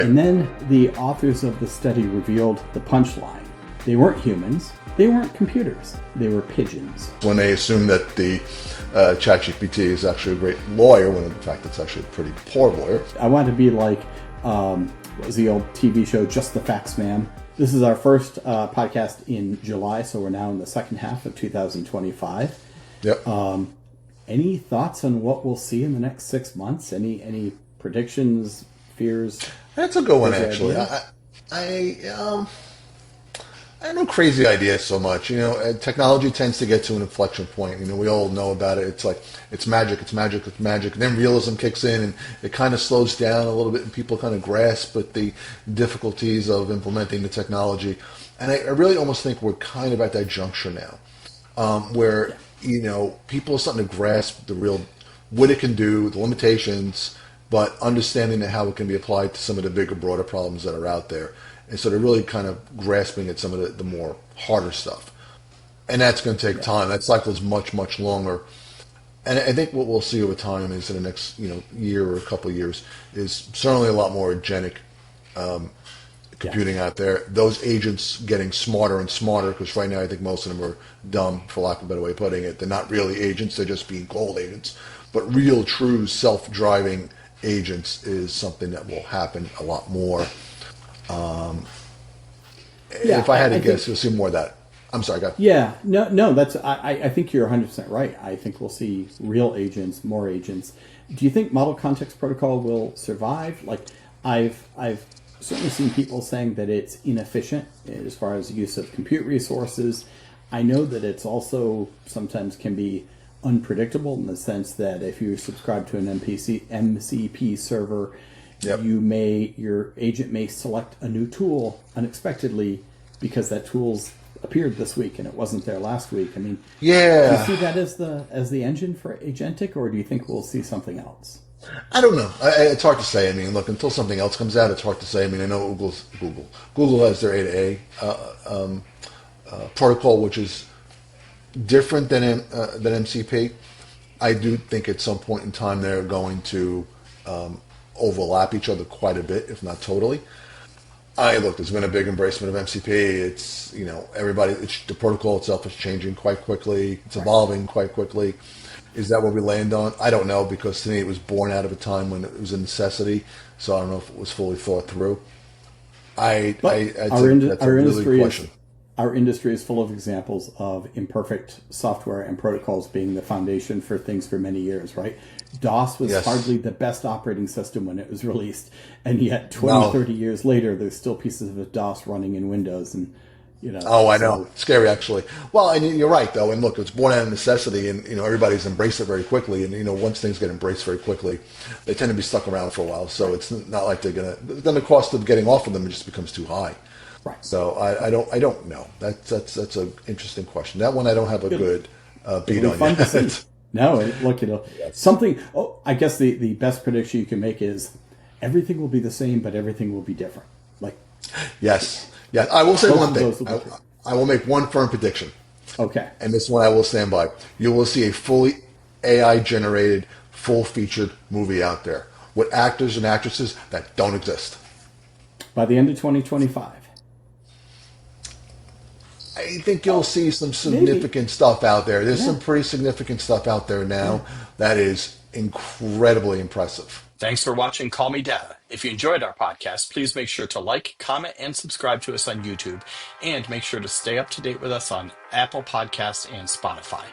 And then the authors of the study revealed the punchline. They weren't humans. They weren't computers. They were pigeons. When they assume that the ChatGPT is actually a great lawyer, when in fact it's actually a pretty poor lawyer. I want to be like, what was the old TV show, Just the Facts Man? This is our first podcast in July, so we're now in the second half of 2025. Yep. Any thoughts on what we'll see in the next 6 months? Any predictions, fears? That's a good one, actually. I have no crazy idea so much. Technology tends to get to an inflection point. We all know about it. It's like, it's magic, it's magic, it's magic. And then realism kicks in and it kind of slows down a little bit and people kind of grasp at the difficulties of implementing the technology. And I really almost think we're kind of at that juncture now, where, people are starting to grasp what it can do, the limitations, but understanding how it can be applied to some of the bigger, broader problems that are out there. And so they're really kind of grasping at some of the more harder stuff. And that's going to take time. That cycle is much, much longer. And I think what we'll see over time is in the next year or a couple of years is certainly a lot more agentic computing out there. Those agents getting smarter and smarter, because right now I think most of them are dumb, for lack of a better way of putting it. They're not really agents. They're just being called agents. But real, true self-driving agents is something that will happen a lot more. If I had to guess, you'll see more of that. I'm sorry, go ahead. Yeah, no, that's. I think you're 100% right. I think we'll see real agents, more agents. Do you think model context protocol will survive? Like, I've certainly seen people saying that it's inefficient as far as use of compute resources. I know that it's also sometimes can be unpredictable in the sense that if you subscribe to an MCP server, yep, your agent may select a new tool unexpectedly because that tool's appeared this week and it wasn't there last week. I mean, yeah. Do you see that as the engine for agentic, or do you think we'll see something else? I don't know. It's hard to say. I mean, look, until something else comes out, it's hard to say. I mean, I know Google has their A to A protocol, which is different than MCP. I do think at some point in time they're going to overlap each other quite a bit, if not totally. There's been a big embracement of MCP. It's, the protocol itself is changing quite quickly. It's evolving quite quickly. Is that what we land on? I don't know, because to me it was born out of a time when it was a necessity. So I don't know if it was fully thought through. That's a really question. Our industry is full of examples of imperfect software and protocols being the foundation for things for many years, right? DOS was hardly the best operating system when it was released, and yet 30 years later, there's still pieces of DOS running in Windows, and Oh, I know. Scary, actually. Well, and you're right, though. And look, it's born out of necessity, and everybody's embraced it very quickly. And once things get embraced very quickly, they tend to be stuck around for a while. So it's not like then the cost of getting off of them just becomes too high. Right. So I don't know. That's an interesting question. That one I don't have a good beat on yet. No, look, something. Oh, I guess the best prediction you can make is everything will be the same, but everything will be different. Like, yes. Yeah, I will say one thing. I will make one firm prediction. Okay. And this one I will stand by. You will see a fully AI-generated, full-featured movie out there with actors and actresses that don't exist. By the end of 2025. I think you'll see some significant stuff out there. There's some pretty significant stuff out there now that is incredibly impressive. Thanks for watching Call Me Data. If you enjoyed our podcast, please make sure to like, comment, and subscribe to us on YouTube. And make sure to stay up to date with us on Apple Podcasts and Spotify.